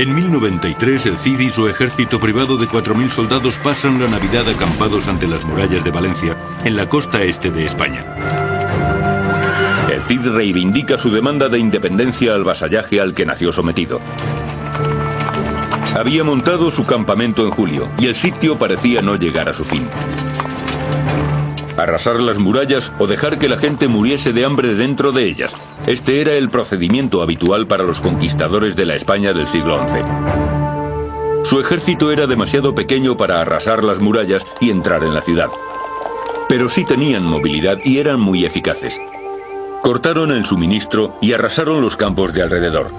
En 1093, el Cid y su ejército privado de 4000 soldados pasan la Navidad acampados ante las murallas de Valencia, en la costa este de España. El Cid reivindica su demanda de independencia al vasallaje al que nació sometido. Había montado su campamento en julio, y el sitio parecía no llegar a su fin. Arrasar las murallas o dejar que la gente muriese de hambre dentro de ellas. Este era el procedimiento habitual para los conquistadores de la España del siglo XI. Su ejército era demasiado pequeño para arrasar las murallas y entrar en la ciudad. Pero sí tenían movilidad y eran muy eficaces. Cortaron el suministro y arrasaron los campos de alrededor.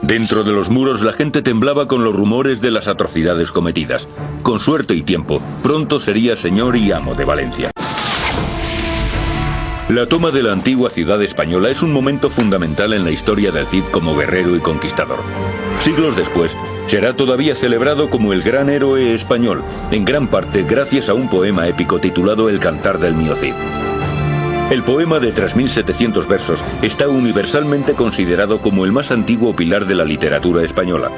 Dentro de los muros la gente temblaba con los rumores de las atrocidades cometidas. Con suerte y tiempo, pronto sería señor y amo de Valencia. La toma de la antigua ciudad española es un momento fundamental en la historia del Cid como guerrero y conquistador. Siglos después, será todavía celebrado como el gran héroe español, en gran parte gracias a un poema épico titulado El Cantar del Mío Cid. El poema de 3700 versos está universalmente considerado como el más antiguo pilar de la literatura española.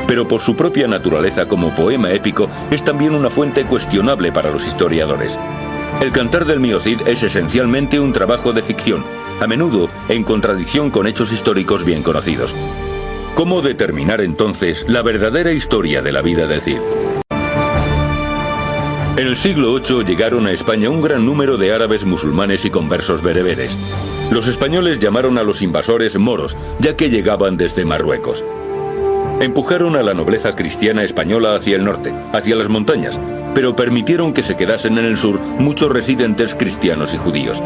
Pero por su propia naturaleza como poema épico es también una fuente cuestionable para los historiadores. El Cantar del Mío Cid es esencialmente un trabajo de ficción, a menudo en contradicción con hechos históricos bien conocidos. ¿Cómo determinar entonces la verdadera historia de la vida del Cid? En el siglo VIII llegaron a España un gran número de árabes musulmanes y conversos bereberes. Los españoles llamaron a los invasores moros, ya que llegaban desde Marruecos. Empujaron a la nobleza cristiana española hacia el norte, hacia las montañas, pero permitieron que se quedasen en el sur muchos residentes cristianos y judíos.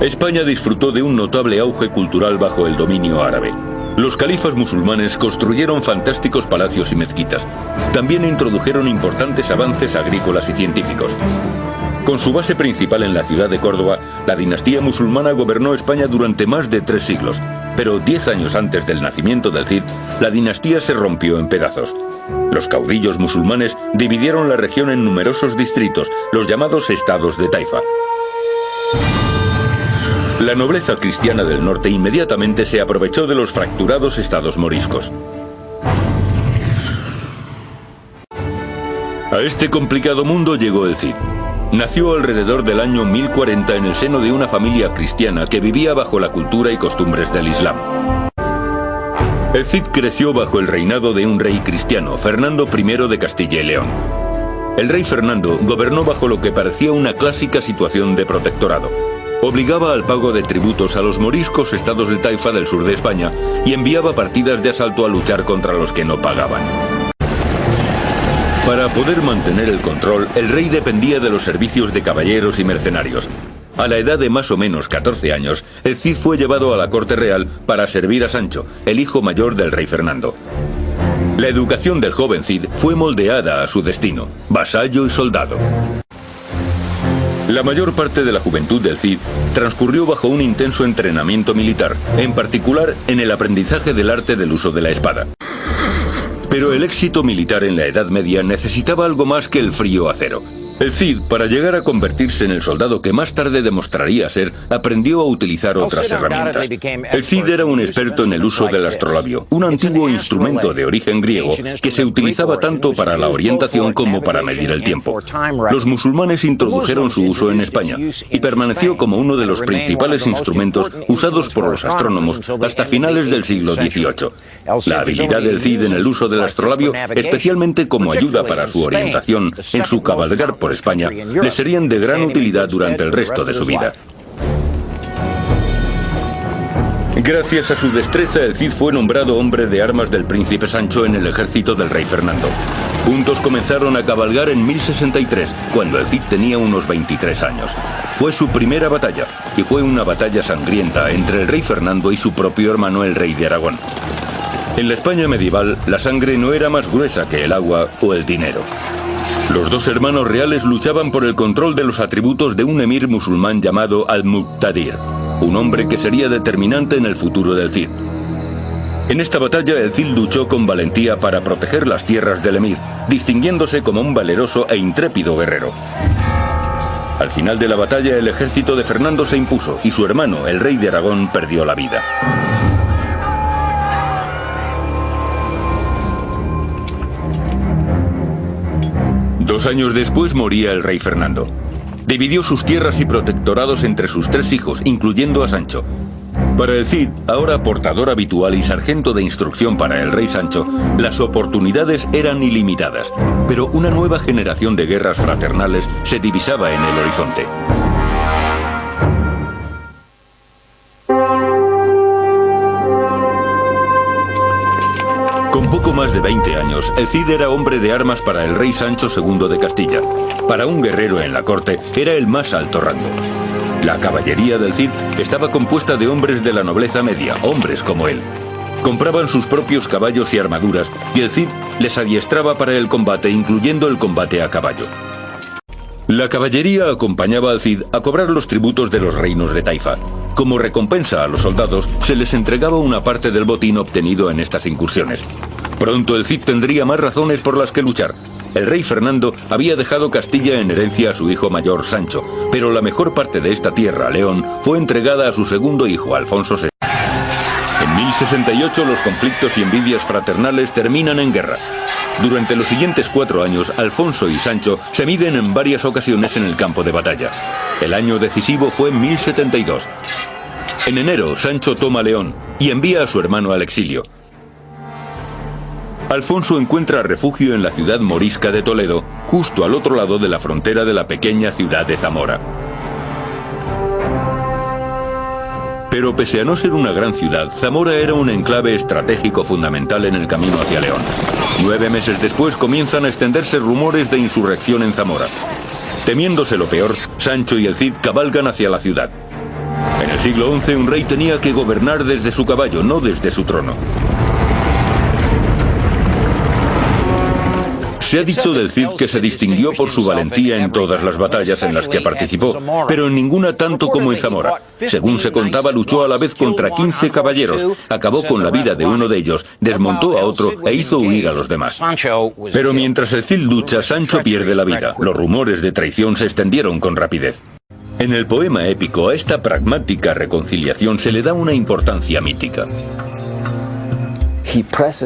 España disfrutó de un notable auge cultural bajo el dominio árabe. Los califas musulmanes construyeron fantásticos palacios y mezquitas. También introdujeron importantes avances agrícolas y científicos. Con su base principal en la ciudad de Córdoba, la dinastía musulmana gobernó España durante más de 3 siglos. Pero 10 años antes del nacimiento del Cid, la dinastía se rompió en pedazos. Los caudillos musulmanes dividieron la región en numerosos distritos, los llamados estados de Taifa. La nobleza cristiana del norte inmediatamente se aprovechó de los fracturados estados moriscos. A este complicado mundo llegó el Cid. Nació alrededor del año 1040 en el seno de una familia cristiana que vivía bajo la cultura y costumbres del Islam. El Cid creció bajo el reinado de un rey cristiano, Fernando I de Castilla y León. El rey Fernando gobernó bajo lo que parecía una clásica situación de protectorado. Obligaba al pago de tributos a los moriscos estados de Taifa del sur de España y enviaba partidas de asalto a luchar contra los que no pagaban. Para poder mantener el control, el rey dependía de los servicios de caballeros y mercenarios. A la edad de más o menos 14 años, el Cid fue llevado a la corte real para servir a Sancho, el hijo mayor del rey Fernando. La educación del joven Cid fue moldeada a su destino, vasallo y soldado. La mayor parte de la juventud del Cid transcurrió bajo un intenso entrenamiento militar, en particular en el aprendizaje del arte del uso de la espada. Pero el éxito militar en la Edad Media necesitaba algo más que el frío acero. El Cid, para llegar a convertirse en el soldado que más tarde demostraría ser, aprendió a utilizar otras herramientas. El Cid era un experto en el uso del astrolabio, un antiguo instrumento de origen griego que se utilizaba tanto para la orientación como para medir el tiempo. Los musulmanes introdujeron su uso en España y permaneció como uno de los principales instrumentos usados por los astrónomos hasta finales del siglo XVIII. La habilidad del Cid en el uso del astrolabio, especialmente como ayuda para su orientación en su cabalgar por España, le serían de gran utilidad durante el resto de su vida. Gracias a su destreza, el Cid fue nombrado hombre de armas del príncipe Sancho en el ejército del rey Fernando. Juntos comenzaron a cabalgar en 1063, cuando el Cid tenía unos 23 años. Fue su primera batalla, y fue una batalla sangrienta entre el rey Fernando y su propio hermano, el rey de Aragón. En la España medieval, la sangre no era más gruesa que el agua o el dinero. Los dos hermanos reales luchaban por el control de los atributos de un emir musulmán llamado Al-Muqtadir, un hombre que sería determinante en el futuro del Cid. En esta batalla el Cid luchó con valentía para proteger las tierras del emir, distinguiéndose como un valeroso e intrépido guerrero. Al final de la batalla, el ejército de Fernando se impuso y su hermano, el rey de Aragón, perdió la vida. Dos años después moría el rey Fernando. Dividió sus tierras y protectorados entre sus 3 hijos, incluyendo a Sancho. Para el Cid, ahora portador habitual y sargento de instrucción para el rey Sancho, las oportunidades eran ilimitadas, pero una nueva generación de guerras fraternales se divisaba en el horizonte. Con poco más de 20 años, el Cid era hombre de armas para el rey Sancho II de Castilla. Para un guerrero en la corte, era el más alto rango. La caballería del Cid estaba compuesta de hombres de la nobleza media, hombres como él. Compraban sus propios caballos y armaduras, y el Cid les adiestraba para el combate, incluyendo el combate a caballo. La caballería acompañaba al Cid a cobrar los tributos de los reinos de Taifa. Como recompensa a los soldados, se les entregaba una parte del botín obtenido en estas incursiones. Pronto el Cid tendría más razones por las que luchar. El rey Fernando había dejado Castilla en herencia a su hijo mayor Sancho, pero la mejor parte de esta tierra, León, fue entregada a su segundo hijo, Alfonso VI. En 1068 los conflictos y envidias fraternales terminan en guerra. Durante los siguientes 4 años, Alfonso y Sancho se miden en varias ocasiones en el campo de batalla. El año decisivo fue 1072. En enero, Sancho toma León y envía a su hermano al exilio. Alfonso encuentra refugio en la ciudad morisca de Toledo, justo al otro lado de la frontera de la pequeña ciudad de Zamora. Pero pese a no ser una gran ciudad, Zamora era un enclave estratégico fundamental en el camino hacia León. 9 meses después comienzan a extenderse rumores de insurrección en Zamora. Temiéndose lo peor, Sancho y el Cid cabalgan hacia la ciudad. En el siglo XI un rey tenía que gobernar desde su caballo, no desde su trono. Se ha dicho del Cid que se distinguió por su valentía en todas las batallas en las que participó, pero en ninguna tanto como en Zamora. Según se contaba, luchó a la vez contra 15 caballeros, acabó con la vida de uno de ellos, desmontó a otro e hizo huir a los demás. Pero mientras el Cid lucha, Sancho pierde la vida. Los rumores de traición se extendieron con rapidez. En el poema épico, a esta pragmática reconciliación se le da una importancia mítica.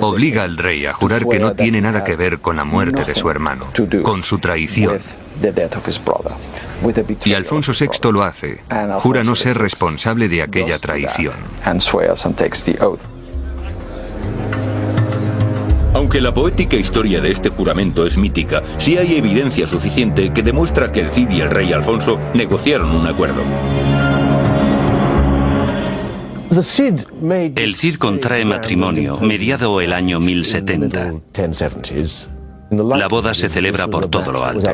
Obliga al rey a jurar que no tiene nada que ver con la muerte de su hermano, con su traición. Y Alfonso VI lo hace, jura no ser responsable de aquella traición. Aunque la poética historia de este juramento es mítica, sí hay evidencia suficiente que demuestra que el Cid y el rey Alfonso negociaron un acuerdo. El Cid contrae matrimonio mediado el año 1070. La boda se celebra por todo lo alto.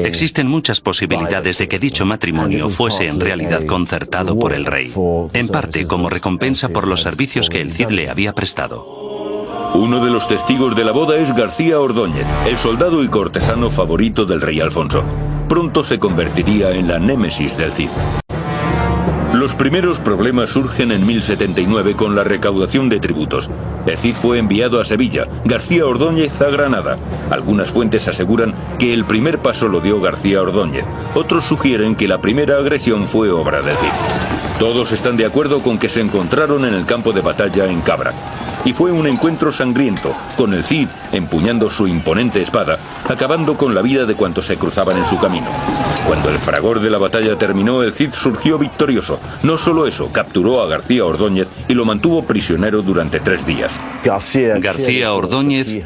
Existen muchas posibilidades de que dicho matrimonio fuese en realidad concertado por el rey, en parte como recompensa por los servicios que el Cid le había prestado. Uno de los testigos de la boda es García Ordóñez, el soldado y cortesano favorito del rey Alfonso. Pronto se convertiría en la némesis del Cid. Los primeros problemas surgen en 1079 con la recaudación de tributos. El Cid fue enviado a Sevilla, García Ordóñez a Granada. Algunas fuentes aseguran que el primer paso lo dio García Ordóñez. Otros sugieren que la primera agresión fue obra del Cid. Todos están de acuerdo con que se encontraron en el campo de batalla en Cabra. Y fue un encuentro sangriento, con el Cid empuñando su imponente espada, acabando con la vida de cuantos se cruzaban en su camino. Cuando el fragor de la batalla terminó, el Cid surgió victorioso. No solo eso, capturó a García Ordóñez y lo mantuvo prisionero durante 3 días. García Ordóñez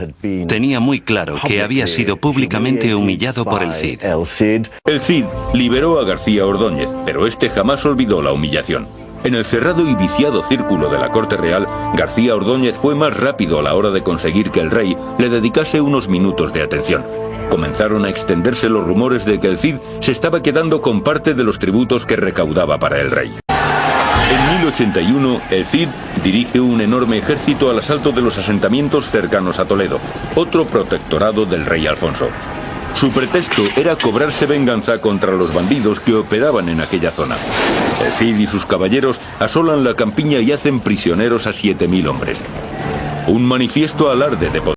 tenía muy claro que había sido públicamente humillado por el Cid. El Cid liberó a García Ordóñez, pero este jamás olvidó la humillación. En el cerrado y viciado círculo de la corte real, García Ordóñez fue más rápido a la hora de conseguir que el rey le dedicase unos minutos de atención. Comenzaron a extenderse los rumores de que el Cid se estaba quedando con parte de los tributos que recaudaba para el rey. En 1081, el Cid dirige un enorme ejército al asalto de los asentamientos cercanos a Toledo, otro protectorado del rey Alfonso. Su pretexto era cobrarse venganza contra los bandidos que operaban en aquella zona. El Cid y sus caballeros asolan la campiña y hacen prisioneros a 7000 hombres. Un manifiesto alarde de poder.